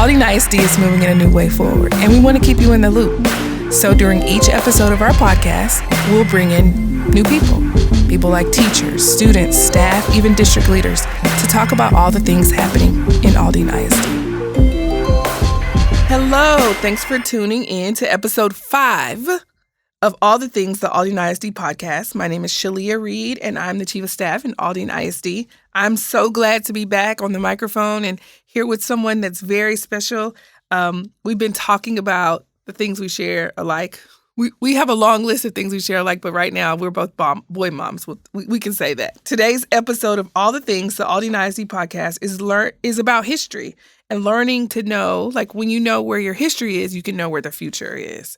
Aldine ISD is moving in a new way forward, and we want to keep you in the loop. So during each episode of our podcast, we'll bring in new people. People like teachers, students, staff, even district leaders, to talk about all the things happening in Aldine ISD. Hello, thanks for tuning in to episode 5 of All the Things, the Aldine ISD podcast. My name is Shalia Reed, and I'm the Chief of Staff in Aldine ISD. I'm so glad to be back on the microphone and here with someone that's very special. We've been talking about the things we share alike. We have a long list of things we share alike, but right now we're both boy moms. We can say that. Today's episode of All the Things, the Aldine ISD podcast, is about history and learning to know, like when you know where your history is, you can know where the future is.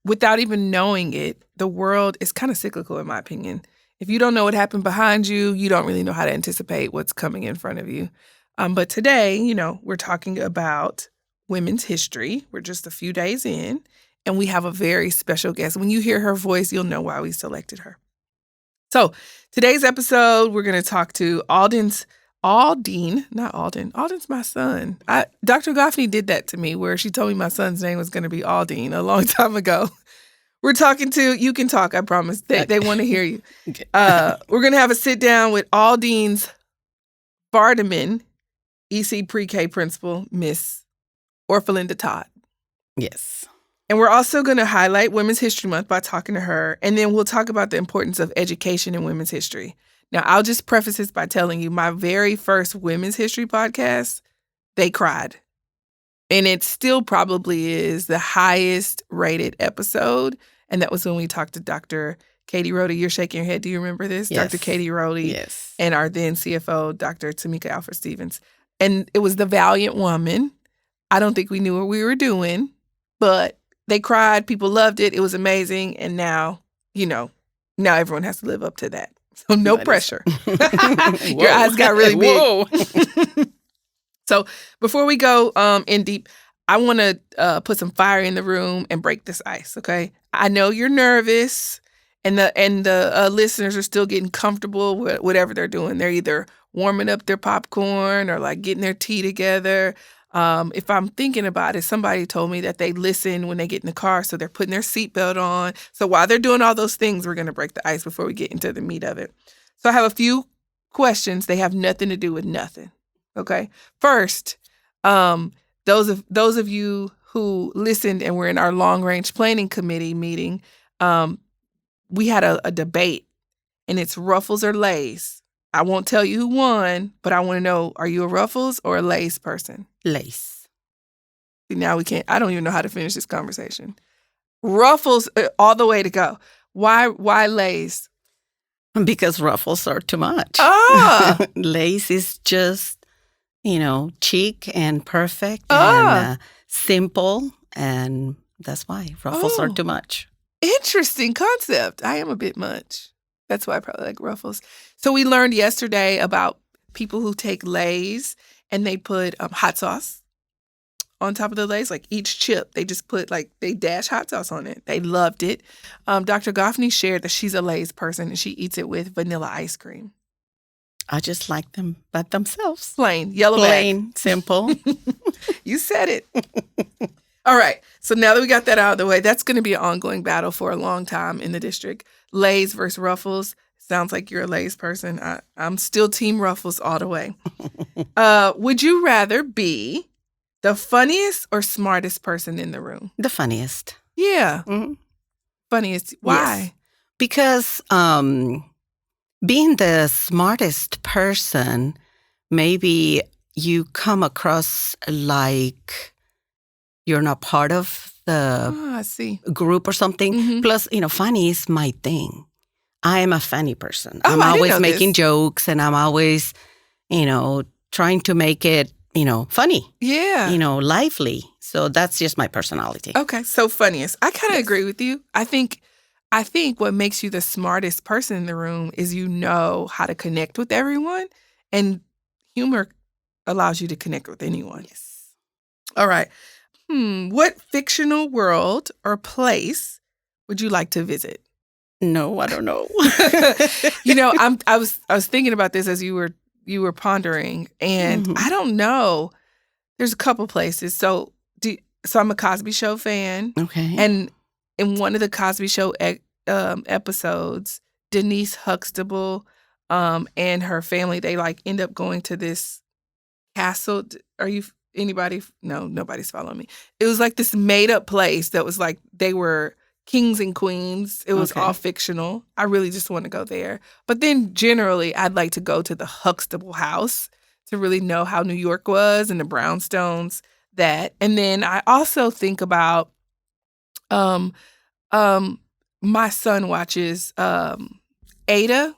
Without even knowing it, the world is kind of cyclical, in my opinion. If you don't know what happened behind you, you don't really know how to anticipate what's coming in front of you. But today, we're talking about women's history. We're just a few days in, and we have a very special guest. When you hear her voice, you'll know why we selected her. So today's episode, we're going to talk to Aldine, not Aldine. Aldine's my son. Dr. Goffney did that to me where she told me my son's name was going to be Aldine a long time ago. We're talking to, you can talk, I promise. They want to hear you. Okay. We're going to have a sit down with Aldine's Vardeman EC Pre-K principal, Miss Orfelinda Todd. Yes. And we're also going to highlight Women's History Month by talking to her. And then we'll talk about the importance of education in women's history. Now, I'll just preface this by telling you my very first women's history podcast, they cried. And it still probably is the highest rated episode. And that was when we talked to Dr. Katie Rohde. You're shaking your head. Do you remember this? Yes. Dr. Katie Rohde. Yes. And our then CFO, Dr. Tamika Alfred-Stevens. And it was the Valiant Woman. I don't think we knew what we were doing, but they cried. People loved it. It was amazing. And now, now everyone has to live up to that. So no pressure. Your eyes got really big. Whoa. So before we go in deep, I want to put some fire in the room and break this ice, okay? I know you're nervous, and the listeners are still getting comfortable with whatever they're doing. They're either warming up their popcorn or like getting their tea together. If I'm thinking about it, somebody told me that they listen when they get in the car, so they're putting their seatbelt on. So while they're doing all those things, we're going to break the ice before we get into the meat of it. So I have a few questions. They have nothing to do with nothing. Okay. First, those of you who listened and were in our long range planning committee meeting, we had a debate, and it's Ruffles or Lay's. I won't tell you who won, but I want to know, are you a Ruffles or a Lay's person? Lace. See, now we can't, I don't even know how to finish this conversation. Ruffles all the way to go. Why Lay's? Because ruffles are too much. Ah! Lace is just, chic and perfect and simple. And that's why ruffles are too much. Interesting concept. I am a bit much. That's why I probably like Ruffles. So we learned yesterday about people who take Lay's and they put hot sauce on top of the Lay's. Like each chip, they just put they dash hot sauce on it. They loved it. Dr. Goffney shared that she's a Lay's person and she eats it with vanilla ice cream. I just like them by themselves. Plain, yellow Plain, simple. You said it. All right. So now that we got that out of the way, that's going to be an ongoing battle for a long time in the district. Lay's versus Ruffles. Sounds like you're a Lay's person. I'm still Team Ruffles all the way. Would you rather be the funniest or smartest person in the room? The funniest. Yeah. Mm-hmm. Funniest. Why? Yes. Because being the smartest person, maybe you come across like you're not part of the I see. group or something. Mm-hmm. Plus, funny is my thing. I am a funny person. Oh, I'm I didn't always know making this. jokes, and I'm always, trying to make it, funny, Yeah. lively. So that's just my personality. Okay. So funniest. I kind of Yes. agree with you. I think what makes you the smartest person in the room is you know how to connect with everyone, and humor allows you to connect with anyone. Yes. All right. What fictional world or place would you like to visit? No, I don't know. I was thinking about this as you were pondering, and Mhm. I don't know. There's a couple places. So I'm a Cosby Show fan. Okay. And in one of the Cosby Show episodes, Denise Huxtable and her family, they like end up going to this castle. Anybody? No, nobody's following me. It was like this made up place that was like they were kings and queens. It was all fictional. I really just want to go there. But then generally, I'd like to go to the Huxtable house to really know how New York was and the brownstones. That. And then I also think about my son watches Ada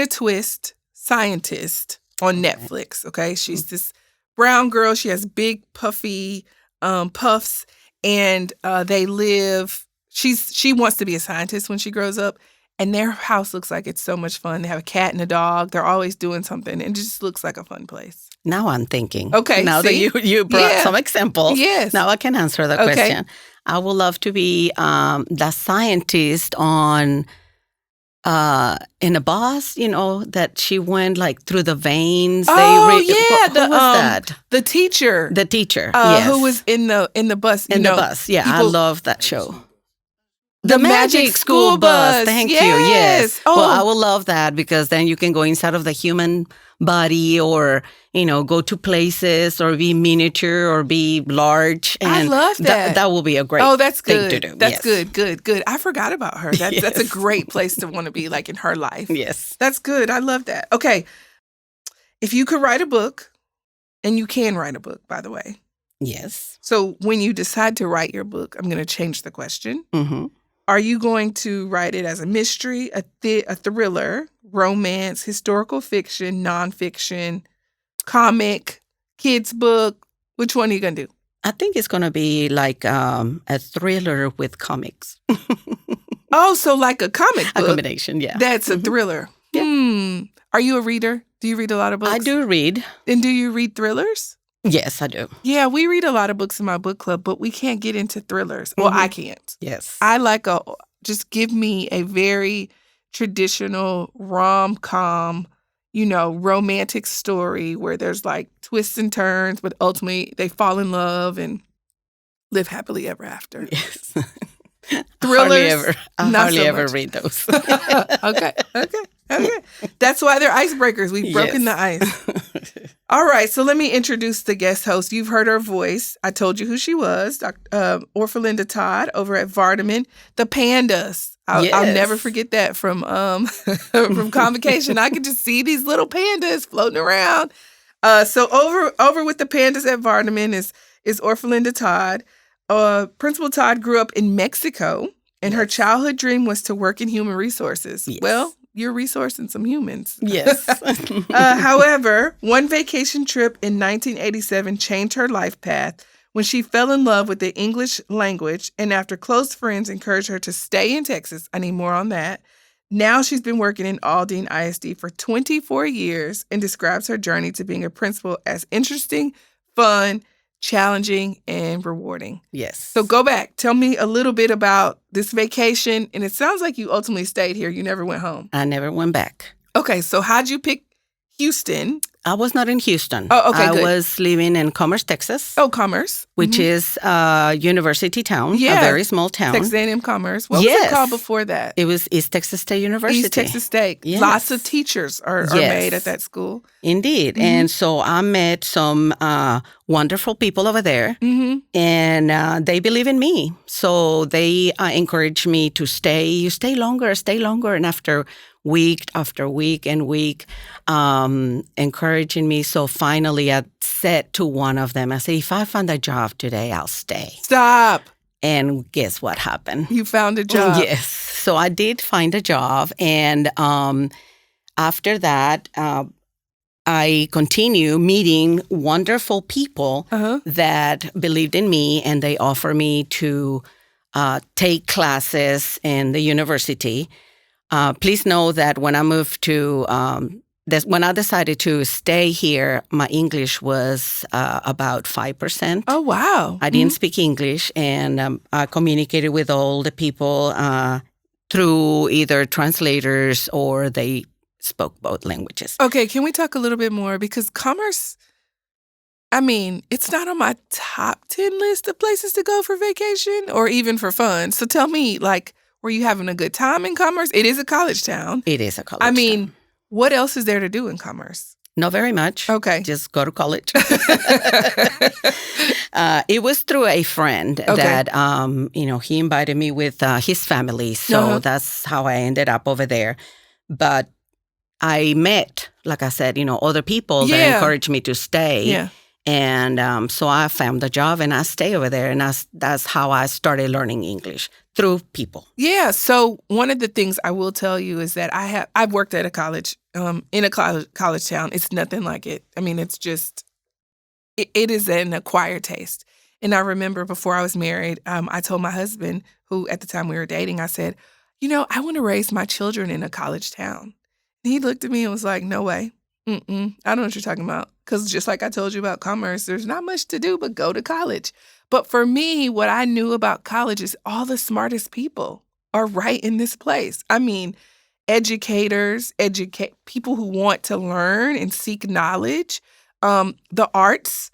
Twist, Scientist on Netflix. Okay, she's this brown girl. She has big puffy puffs, and they live. She wants to be a scientist when she grows up, and their house looks like it's so much fun. They have a cat and a dog. They're always doing something, and it just looks like a fun place. Now I'm thinking. Okay, now that you brought some examples, yes. Now I can answer the question. I would love to be the scientist on in a bus, that she went like through the veins. Oh, who was that? The teacher. The teacher, yes. Who was in the bus. The bus, yeah. I love that show. The Magic School Bus. Thank you, yes. Oh. Well, I will love that because then you can go inside of the human body or, go to places or be miniature or be large. And I love that. That will be a great that's good. thing to do. That's good. I forgot about her. That's a great place to want to be, like in her life. Yes. That's good. I love that. Okay. If you could write a book, and you can write a book, by the way. Yes. So when you decide to write your book, I'm going to change the question. Mm-hmm. Are you going to write it as a mystery, a thriller, romance, historical fiction, nonfiction, comic, kids book? Which one are you going to do? I think it's going to be like a thriller with comics. Oh, so like a comic book. A combination, yeah. That's a thriller. Yeah. Are you a reader? Do you read a lot of books? I do read. And do you read thrillers? Yes, I do. Yeah, we read a lot of books in my book club, but we can't get into thrillers. Well, I can't. Yes. I like just give me a very traditional rom-com, romantic story where there's like twists and turns, but ultimately they fall in love and live happily ever after. Yes. Thrillers, I hardly ever read those. Okay. That's why they're icebreakers. We've broken the ice. All right, so let me introduce the guest host. You've heard her voice. I told you who she was, Orfelinda Todd over at Vardeman. The pandas. I'll never forget that from Convocation. I could just see these little pandas floating around. So over with the pandas at Vardeman is Orfelinda Todd. Principal Todd grew up in Mexico, and her childhood dream was to work in human resources. Yes. Well, you're resourcing some humans. Yes. However, one vacation trip in 1987 changed her life path when she fell in love with the English language, and after close friends encouraged her to stay in Texas. I need more on that. Now she's been working in Aldine ISD for 24 years and describes her journey to being a principal as interesting, fun, challenging, and rewarding. Yes. So go back. Tell me a little bit about this vacation. And it sounds like you ultimately stayed here. You never went home. I never went back. Okay. So how'd you pick Houston? I was not in Houston. Oh, okay, I good. was living in Commerce, Texas. Oh, Commerce. Which is a university town, a very small town. Texas A&M Commerce. What was it called before that? It was East Texas State University. East Texas State. Yes. Lots of teachers are made at that school. Indeed. And so I met some wonderful people over there, and they believe in me. So they encouraged me to stay. You stay longer. And after week after week and week, encouraging me. So finally I said to one of them, I said, if I find a job today, I'll stay. Stop. And guess what happened? You found a job. Yes. So I did find a job. And after that, I continue meeting wonderful people that believed in me, and they offered me to take classes in the university. Please know that when I moved to, when I decided to stay here, my English was about 5%. Oh, wow. I didn't speak English, and I communicated with all the people through either translators or they spoke both languages. Okay, can we talk a little bit more? Because Commerce I mean, it's not on my top 10 list of places to go for vacation or even for fun. So tell me, like, were you having a good time in Commerce? It is a college town. It is a college I mean, town. what else is there to do in Commerce? Not very much. Okay. Just go to college. It was through a friend that, he invited me with his family. So that's how I ended up over there. But I met, like I said, other people that encouraged me to stay. Yeah. And so I found a job and I stay over there. And that's how I started learning English, through people. Yeah. So one of the things I will tell you is that I've worked at a college, in a college town. It's nothing like it. I mean, it's just, it is an acquired taste. And I remember before I was married, I told my husband, who at the time we were dating, I said, I want to raise my children in a college town. And he looked at me and was like, no way. I don't know what you're talking about. Because just like I told you about Commerce, there's not much to do but go to college. But for me, what I knew about college is all the smartest people are right in this place. I mean, educators, people who want to learn and seek knowledge. The arts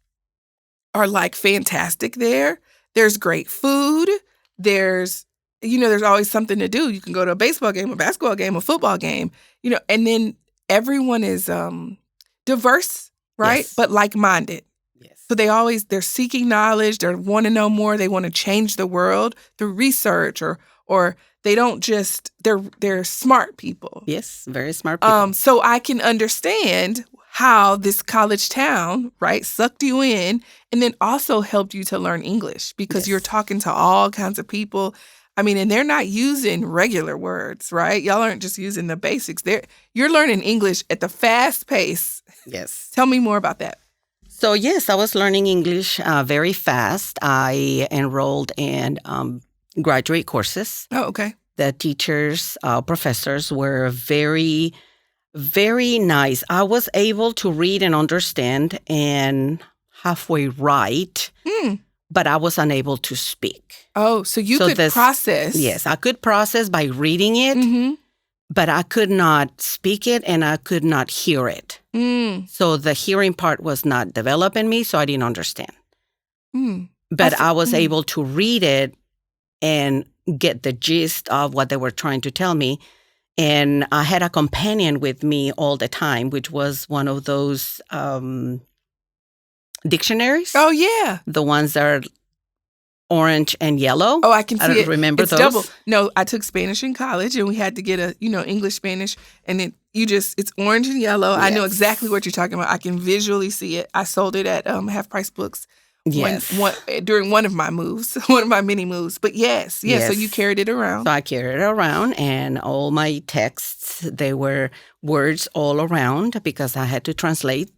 are like fantastic there. There's great food. There's always something to do. You can go to a baseball game, a basketball game, a football game, and then everyone is diverse, right? Yes. But like-minded. Yes. So they're seeking knowledge. They want to know more. They want to change the world through research or they don't just, they're smart people. Yes, very smart people. So I can understand how this college town, right, sucked you in and then also helped you to learn English because you're talking to all kinds of people. I mean, and they're not using regular words, right? Y'all aren't just using the basics. You're learning English at the fast pace. Yes. Tell me more about that. So, yes, I was learning English very fast. I enrolled in graduate courses. Oh, okay. The teachers, professors were very, very nice. I was able to read and understand and halfway write, but I was unable to speak. Oh, so you could process. Yes, I could process by reading it, but I could not speak it and I could not hear it. So the hearing part was not developed in me, so I didn't understand. But I was able to read it and get the gist of what they were trying to tell me. And I had a companion with me all the time, which was one of those dictionaries. Oh, yeah. The ones that are orange and yellow. Oh, I can see it. I don't remember it's those. Double. No, I took Spanish in college and we had to get English, Spanish. And then it's orange and yellow. Yes. I know exactly what you're talking about. I can visually see it. I sold it at Half Price Books. Yes. During one of my moves, one of my mini moves. But yes. So you carried it around. So I carried it around and all my texts, they were words all around because I had to translate,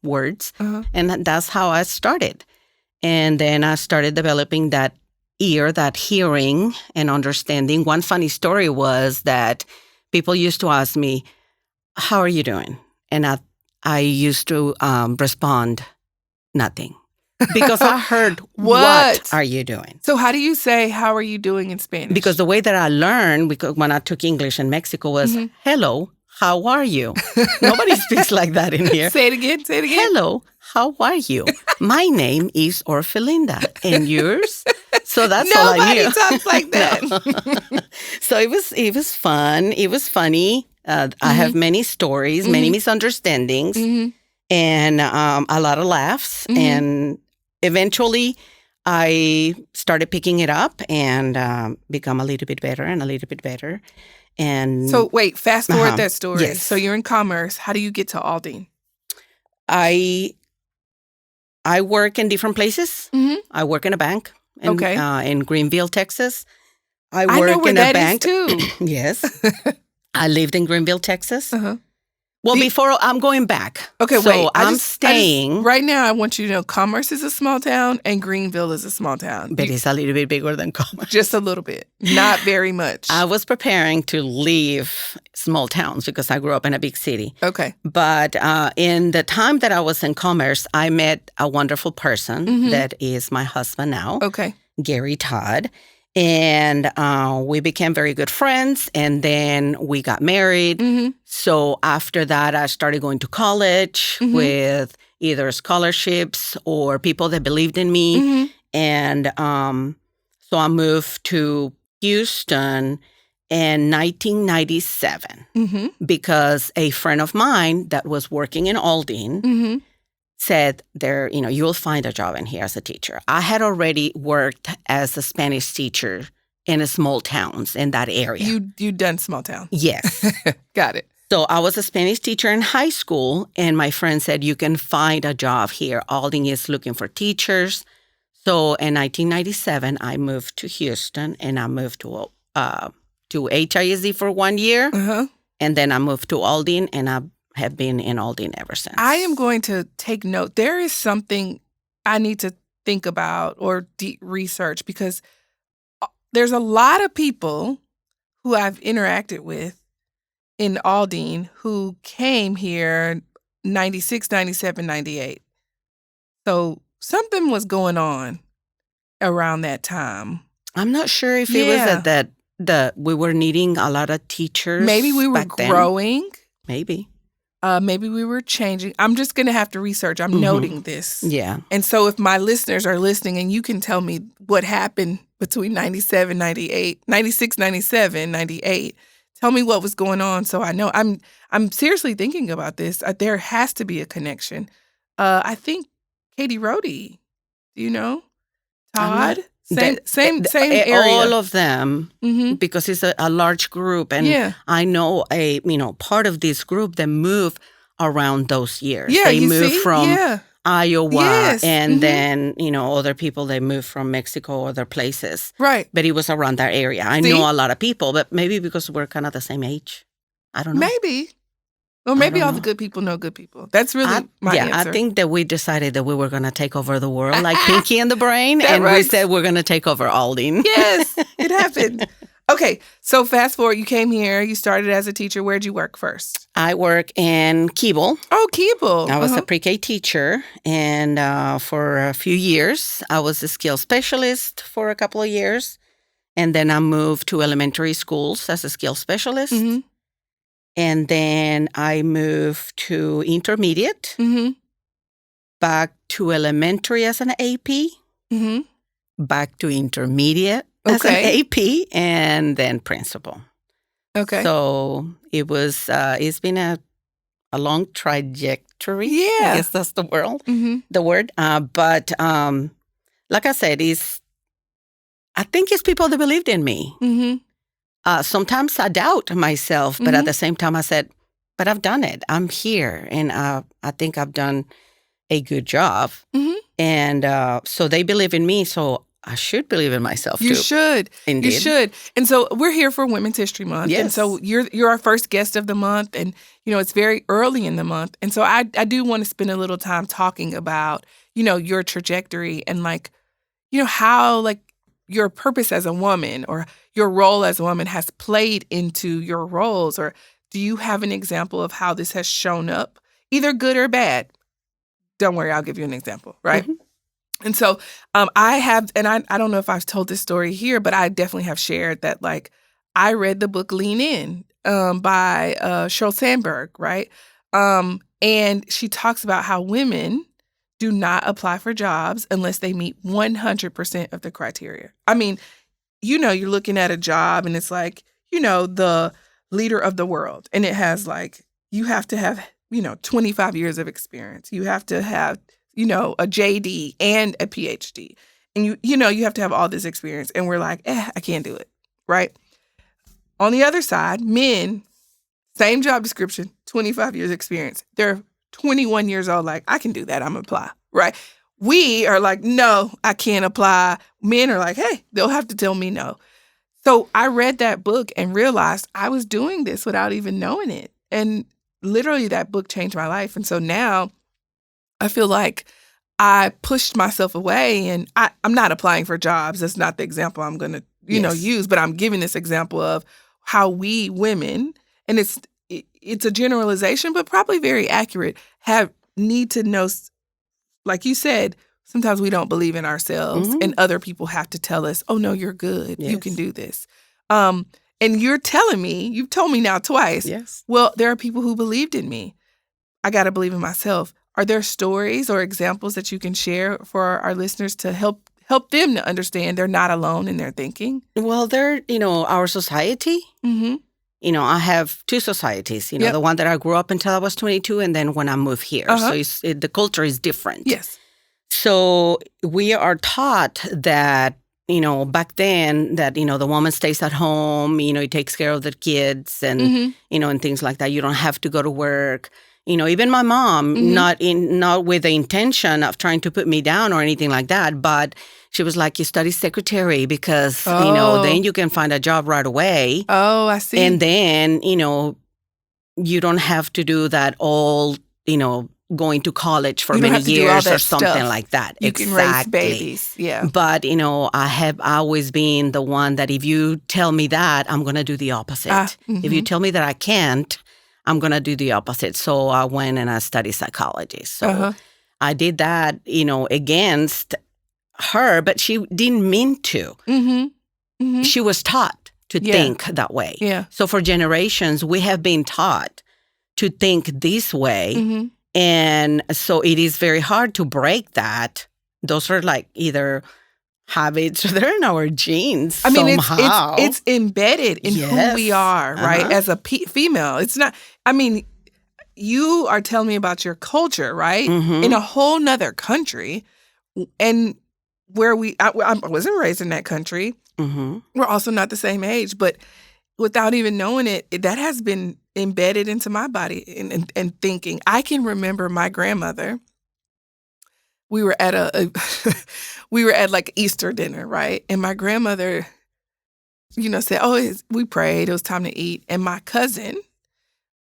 words. And that's how I started. And then I started developing that ear, that hearing and understanding. One funny story was that people used to ask me, how are you doing? And I used to respond, nothing. Because I heard, what are you doing? So how do you say, how are you doing in Spanish? Because the way that I learned, because when I took English in Mexico was, hello, how are you? Nobody speaks like that in here. Say it again. Hello, how are you? My name is Orfelinda. And yours? So that's all I knew. Nobody talks like that. So it was fun. It was funny. I have many stories, many misunderstandings, and a lot of laughs. And eventually, I started picking it up and become a little bit better and a little bit better. And so wait, fast forward that story. Yes. So you're in Commerce. How do you get to Aldine? I work in different places. I work in a bank in Greenville, Texas. I know where in that a bank is too. Yes. I lived in Greenville, Texas. Well, before I'm going back. Okay, so wait. I'm staying. Right now, I want you to know Commerce is a small town and Greenville is a small town. But it's a little bit bigger than Commerce. Just a little bit. Not very much. I was preparing to leave small towns because I grew up in a big city. Okay. But in the time that I was in Commerce, I met a wonderful person that is my husband now. Okay. Gary Todd. And we became very good friends, and then we got married. So after that, I started going to college with, either scholarships or people that believed in me. Mm-hmm. And so I moved to Houston in 1997 Mm-hmm. because a friend of mine that was working in Aldine Mm-hmm. said, you'll find a job in here as a teacher. I had already worked as a Spanish teacher in small towns in that area. You done small town. Yes. Got it. So I was a Spanish teacher in high school, and my friend said, you can find a job here. Aldine is looking for teachers. So in 1997, I moved to Houston, and I moved to HISD for 1 year. Uh-huh. And then I moved to Aldine, and I have been in Aldine ever since. I am going to take note. There is something I need to think about or research because there's a lot of people who I've interacted with in Aldine who came here 96, 97, 98. So something was going on around that time. I'm not sure if it was that we were needing a lot of teachers. Maybe we were growing. Maybe. Maybe we were changing. I'm just going to have to research. I'm noting this. Yeah. And so if my listeners are listening and you can tell me what happened between 97, 98, 96, 97, 98, tell me what was going on so I know. I'm seriously thinking about this. There has to be a connection. I think Katie Rohde, do you know? Todd? Same area. All of them, because it's a large group. And I know part of this group that moved around those years. Yeah, they moved from Iowa, and then, other people, they moved from Mexico, other places. Right. But it was around that area. I know a lot of people, but maybe because we're kind of the same age. I don't know. Maybe. Or maybe all the good people know good people. That's really my answer. I think that we decided that we were going to take over the world like Pinky and the Brain, and we said we're going to take over Aldine. Yes, it happened. Okay, so fast forward, you came here, you started as a teacher. Where'd you work first? I work in Keble. Oh, Keble. I was a pre-K teacher, and for a few years, I was a skills specialist for a couple of years, and then I moved to elementary schools as a skills specialist. Mm-hmm. And then I moved to intermediate, back to elementary as an AP, back to intermediate as an AP, and then principal. Okay. So it was. It's been a long trajectory. Yeah, I guess that's the word. But like I said, I think it's people that believed in me. Mm-hmm. Sometimes I doubt myself, but at the same time I said, but I've done it. I'm here, and I think I've done a good job. Mm-hmm. And so they believe in me, so I should believe in myself too. You should. Indeed. You should. And so we're here for Women's History Month. Yes. And so you're our first guest of the month, and it's very early in the month. And so I do want to spend a little time talking about, your trajectory and how your purpose as a woman or your role as a woman has played into your roles, or do you have an example of how this has shown up, either good or bad? Don't worry, I'll give you an example, right? Mm-hmm. And so I have, and I don't know if I've told this story here, but I definitely have shared that, I read the book Lean In by Sheryl Sandberg, right? And she talks about how women do not apply for jobs unless they meet 100% of the criteria. I mean, you're looking at a job and it's the leader of the world. And it has you have to have, 25 years of experience. You have to have, a JD and a PhD. And you have to have all this experience. And we're like, I can't do it. Right. On the other side, men, same job description, 25 years experience. They're 21 years old, I can do that. I'm going to apply, right? We are no, I can't apply. Men are hey, they'll have to tell me no. So I read that book and realized I was doing this without even knowing it. And literally that book changed my life. And so now I feel like I pushed myself away, and I'm not applying for jobs. That's not the example I'm going to, use, but I'm giving this example of how we women, and it's a generalization, but probably very accurate, need to know, like you said, sometimes we don't believe in ourselves, and other people have to tell us, oh, no, you're good. Yes. You can do this. And you're telling me, you've told me now twice, yes. Well, there are people who believed in me. I got to believe in myself. are there stories or examples that you can share for our listeners to help them to understand they're not alone in their thinking? Well, our society. Mm-hmm. I have two societies, the one that I grew up until I was 22 and then when I moved here. So the culture is different. Yes. So we are taught that, back then that, the woman stays at home, he takes care of the kids and, and things like that. You don't have to go to work. Even my mom, not with the intention of trying to put me down or anything like that, but she was like, you study secretary because, then you can find a job right away. Oh, I see. And then, you don't have to do that all, going to college for many years or something like that. You can raise babies. Yeah. But, I have always been the one that if you tell me that, I'm going to do the opposite. If you tell me that I can't, I'm going to do the opposite. So I went and I studied psychology. So I did that, against her, but she didn't mean to. She was taught to think that way. Yeah. So for generations, we have been taught to think this way. And so it is very hard to break that. Those are like either habits or they're in our genes somehow. It's embedded in who we are, right? As a female. It's not, you are telling me about your culture, right? In a whole nother country. And where I wasn't raised in that country. We're also not the same age, but without even knowing it, that has been embedded into my body and thinking. I can remember my grandmother. We were at like Easter dinner, right? And my grandmother, said, "Oh, we prayed. It was time to eat." And my cousin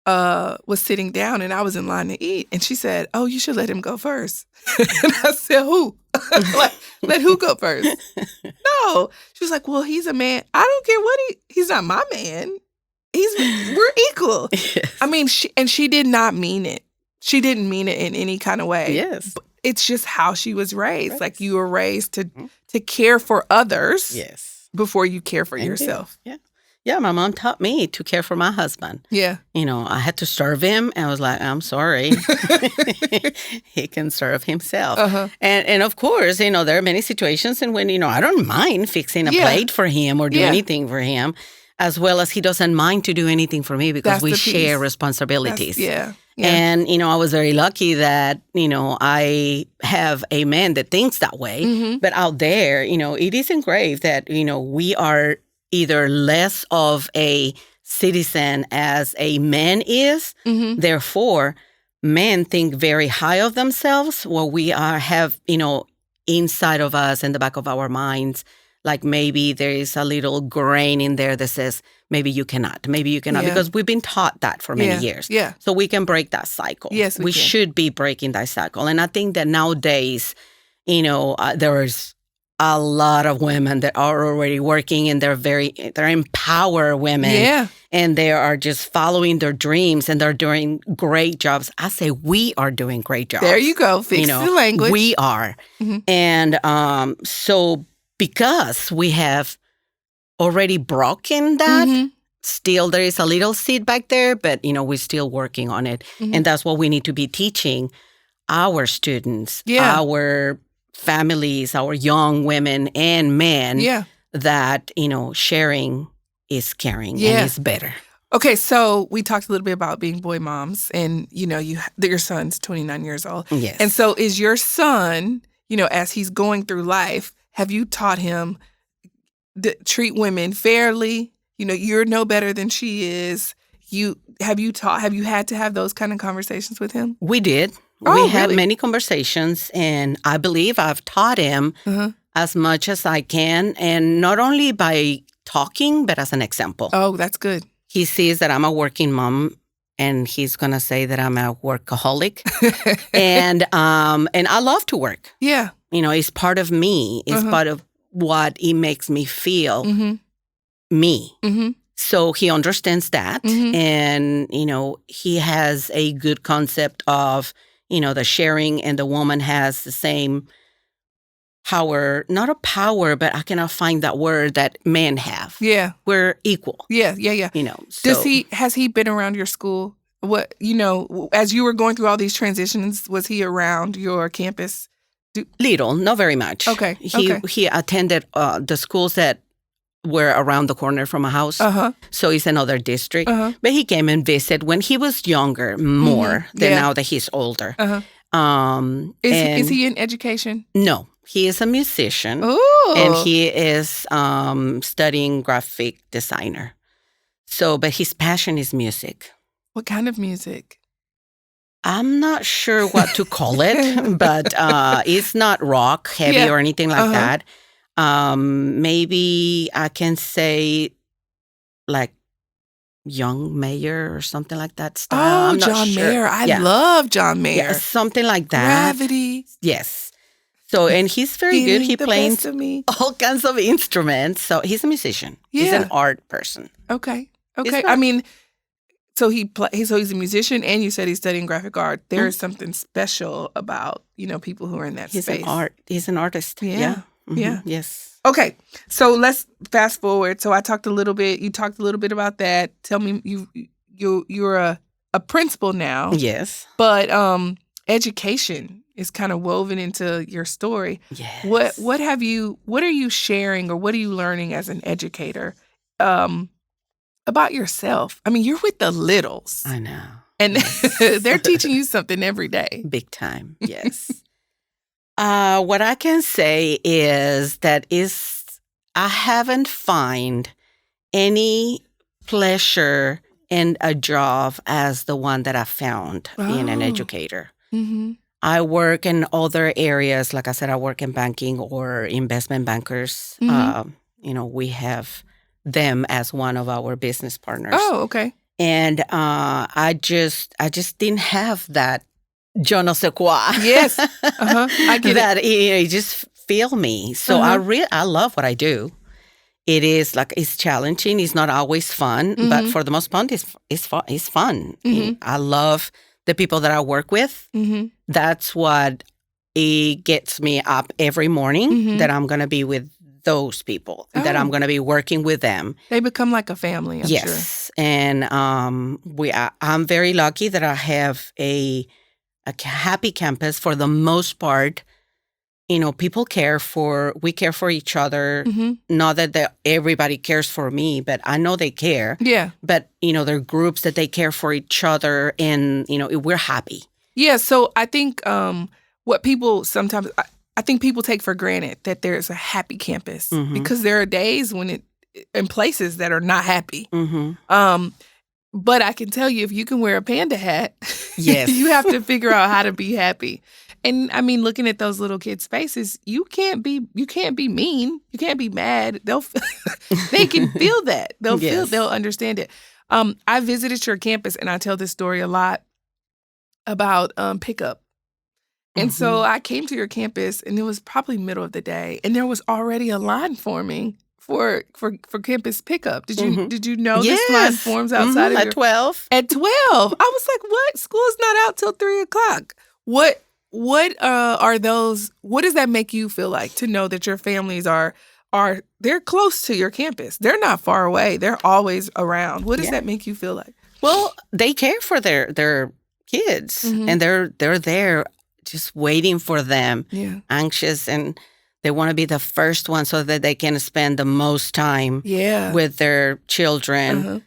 was sitting down, and I was in line to eat. And she said, "Oh, you should let him go first." And I said, "Who? Let who go first?" No. She was like, "Well, he's a man. I don't care what he's not my man. We're equal." Yes. She did not mean it. She didn't mean it in any kind of way. Yes. But it's just how she was raised. Right. Like you were raised to care for others. Yes. Before you care for yourself. Yeah. Yeah, my mom taught me to care for my husband. Yeah. I had to serve him, and I was like, I'm sorry. He can serve himself. And of course, there are many situations in when, I don't mind fixing a plate for him or do anything for him, as well as he doesn't mind to do anything for me because we share responsibilities. Yeah. And, I was very lucky that, I have a man that thinks that way. But out there, it is engraved that, we are either less of a citizen as a man is. Therefore, men think very high of themselves. Well, we have, inside of us, in the back of our minds, like maybe there is a little grain in there that says, maybe you cannot, because we've been taught that for many years. Yeah. So we can break that cycle. Yes, we can. Should be breaking that cycle. And I think that nowadays, there's a lot of women that are already working and they're empowered women. Yeah. And they are just following their dreams and they're doing great jobs. I say we are doing great jobs. There you go. Fix the language. We are. And so because we have already broken that, still there is a little seed back there, but, we're still working on it. And that's what we need to be teaching our students, our families, our young women and men, that, sharing is caring and is better. Okay, so we talked a little bit about being boy moms and, your son's 29 years old. Yes. And so is your son, as he's going through life, have you taught him to treat women fairly? You're no better than she is. Have you had to have those kind of conversations with him? We did. We had many conversations, and I believe I've taught him as much as I can, and not only by talking, but as an example. Oh, that's good. He sees that I'm a working mom, and he's going to say that I'm a workaholic. and I love to work. Yeah. It's part of me. It's part of what it makes me feel me. So he understands that, and, he has a good concept of, the sharing, and the woman has the same power, not a power, but I cannot find that word that men have. Yeah. We're equal. Yeah. So. Has he been around your school What, as you were going through all these transitions, was he around your campus? Little, not very much. Okay. He attended the schools that were around the corner from a house. So it's another district. But he came and visited when he was younger, more than now that he's older. Is he in education? No, he is a musician. Ooh. And he is studying graphic designer. But his passion is music. What kind of music? I'm not sure what to call it, but it's not rock heavy or anything like that. Maybe I can say like Young Mayer or something like that style. Oh, John Mayer. I love John Mayer. Yeah, something like that. Gravity. Yes. So, and he's very good. He plays all kinds of instruments. So he's a musician. Yeah. He's an art person. Okay. I mean, so he's a musician, and you said he's studying graphic art. There is something special about, people who are in that space. He's an artist. Yeah. Yeah. Yes. Okay. So let's fast forward. So you talked a little bit about that. Tell me, you're a principal now. Yes. But education is kind of woven into your story. Yes. What are you sharing, or what are you learning as an educator about yourself? I mean, you're with the littles. I know. And they're teaching you something every day. Big time. Yes. What I can say is that I haven't found any pleasure in a job as the one that I found being an educator. Mm-hmm. I work in other areas. Like I said, I work in banking or investment bankers. Mm-hmm. We have them as one of our business partners. Oh, okay. And I just didn't have that je ne sais quoi. Yes. I get that it. You just feel me. So I love what I do. It is it's challenging. It's not always fun, but for the most part, it's fun. Mm-hmm. I love the people that I work with. Mm-hmm. That's what it gets me up every morning, that I'm going to be with those people, that I'm going to be working with them. They become like a family, I'm sure. Yes. And I'm very lucky that I have a happy campus for the most part. People we care for each other. Mm-hmm. Not that everybody cares for me, but I know they care. Yeah. But, there are groups that they care for each other, and, we're happy. Yeah. So I think what people sometimes, I think people take for granted that there's a happy campus, because there are days when in places that are not happy. Mm-hmm. But I can tell you, if you can wear a panda hat, yes, you have to figure out how to be happy. And I mean, looking at those little kids' faces, you can't be mean, you can't be mad. They can feel that. They'll understand it. I visited your campus, and I tell this story a lot about pickup. And so I came to your campus, and it was probably middle of the day, and there was already a line forming for campus pickup. Did you know this line forms outside of at 12? At 12. I was like, what? School's not out till 3:00. What are those? What does that make you feel like, to know that your families they're close to your campus? They're not far away. They're always around. What does that make you feel like? Well, they care for their kids, and they're there just waiting for them, anxious, and they want to be the first one so that they can spend the most time with their children.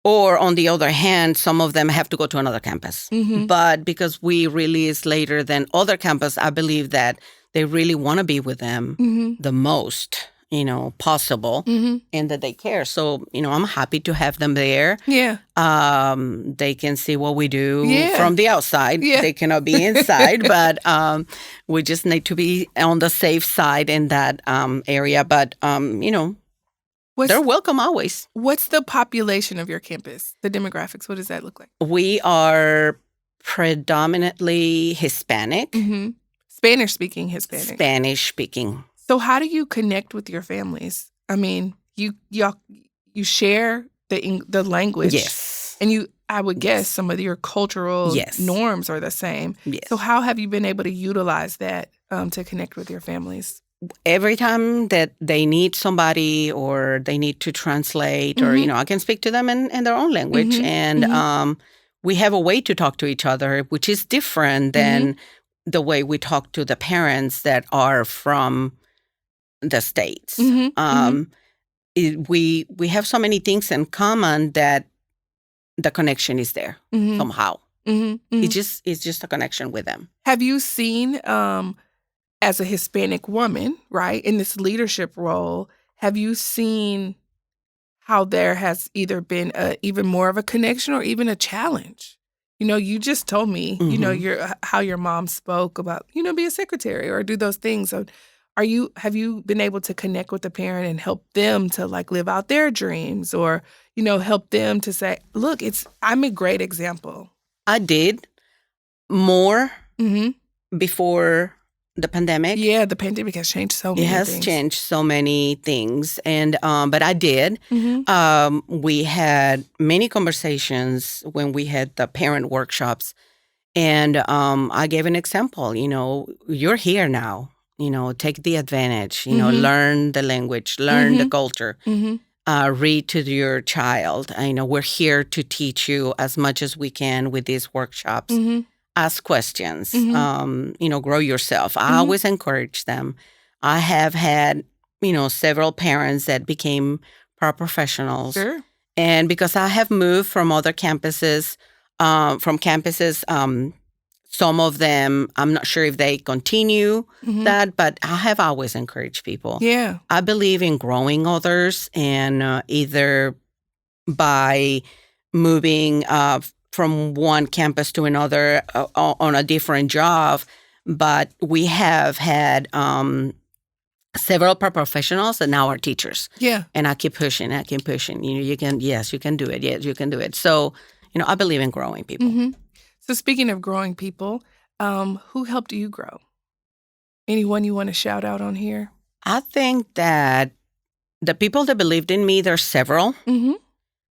Or on the other hand, some of them have to go to another campus. But because we release later than other campus, I believe that they really want to be with them the most, possible, and that they care. So, I'm happy to have them there. Yeah. They can see what we do from the outside. Yeah. They cannot be inside, but we just need to be on the safe side in that area. But, they're welcome always. What's the population of your campus? The demographics, what does that look like? We are predominantly Hispanic. Spanish-speaking Hispanic. Spanish-speaking. So how do you connect with your families? I mean, you share the language. Yes. And I would guess some of your cultural norms are the same. Yes. So how have you been able to utilize that to connect with your families? Every time that they need somebody or they need to translate or, I can speak to them in their own language. And we have a way to talk to each other, which is different than the way we talk to the parents that are from the States. We have so many things in common that the connection is there somehow. It's just a connection with them. Have you seen, as a Hispanic woman, right, in this leadership role, have you seen how there has either been even more of a connection or even a challenge? You just told me, how your mom spoke about, be a secretary or do those things. So have you been able to connect with the parent and help them to like live out their dreams or, help them to say, look, I'm a great example? I did more before the pandemic. Yeah, the pandemic has changed so many things. It has changed so many things. And but I did. We had many conversations when we had the parent workshops. And I gave an example, you're here now, take the advantage, learn the language, learn the culture, read to your child. We're here to teach you as much as we can with these workshops. Ask questions, grow yourself. I always encourage them. I have had, several parents that became paraprofessionals. Sure. And because I have moved from other campuses, some of them, I'm not sure if they continue that, but I have always encouraged people. Yeah. I believe in growing others and either by moving from one campus to another on a different job, but we have had several paraprofessionals and now are teachers. Yeah. And I keep pushing. You can do it. Yes, you can do it. So, I believe in growing people. So speaking of growing people, who helped you grow? Anyone you want to shout out on here? I think that the people that believed in me, there's several.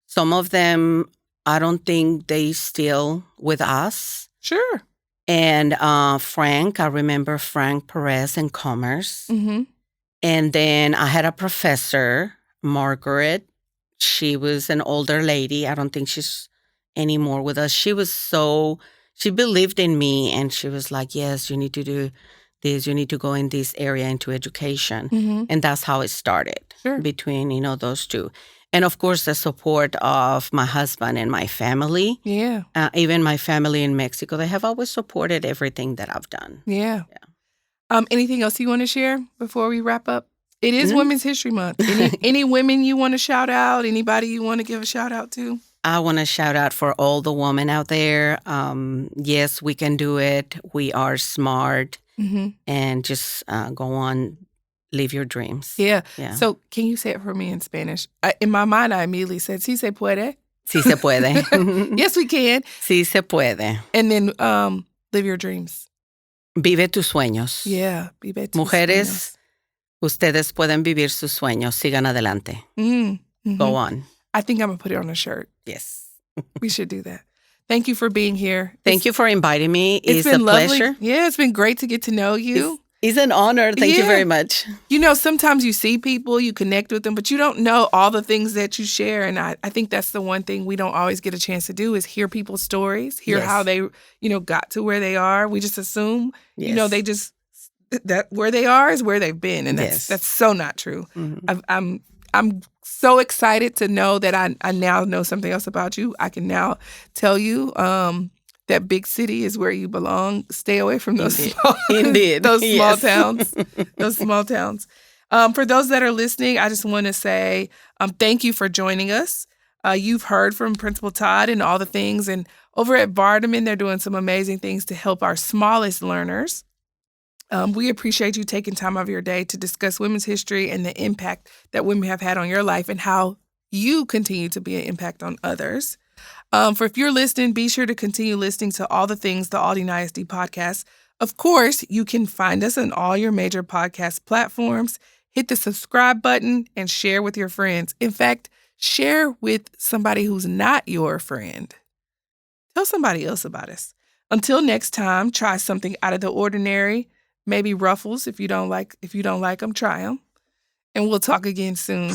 Some of them, I don't think they still with us. Sure. And Frank, I remember Frank Perez in Commerce. And then I had a professor, Margaret. She was an older lady. I don't think she's anymore with us. She believed in me and she was like, yes, you need to do this. You need to go in this area into education. And that's how it started between, those two. And of course, the support of my husband and my family. Yeah. Even my family in Mexico, they have always supported everything that I've done. Yeah. Anything else you want to share before we wrap up? It is Women's History Month. Any women you want to shout out? Anybody you want to give a shout out to? I want to shout out for all the women out there. Yes, we can do it. We are smart. And just go on, live your dreams. Yeah. So can you say it for me in Spanish? In my mind, I immediately said, "Sí se puede." Sí se puede. Yes, we can. Sí se puede. And then live your dreams. Vive tus sueños. Yeah, vive tus Mujeres, ustedes pueden vivir sus sueños. Sigan adelante. Go on. I think I'm going to put it on a shirt. Yes. We should do that. Thank you for being here. Thank you for inviting me. It's been a lovely. Pleasure. Yeah, it's been great to get to know you. It's an honor. Thank you very much. Sometimes you see people, you connect with them, but you don't know all the things that you share. And I think that's the one thing we don't always get a chance to do is hear people's stories, hear how they, got to where they are. We just assume, they just, that where they are is where they've been. And that's so not true. I'm so excited to know that I now know something else about you. I can now tell you that big city is where you belong. Stay away from those small towns. Those small towns. For those that are listening, I just want to say thank you for joining us. You've heard from Principal Todd and all the things. And over at Vardeman, they're doing some amazing things to help our smallest learners. We appreciate you taking time out of your day to discuss women's history and the impact that women have had on your life and how you continue to be an impact on others. For if you're listening, be sure to continue listening to all the things the Aldine ISD podcast. Of course, you can find us on all your major podcast platforms. Hit the subscribe button and share with your friends. In fact, share with somebody who's not your friend. Tell somebody else about us. Until next time, try something out of the ordinary. Maybe ruffles if you don't like them, try them. And we'll talk again soon.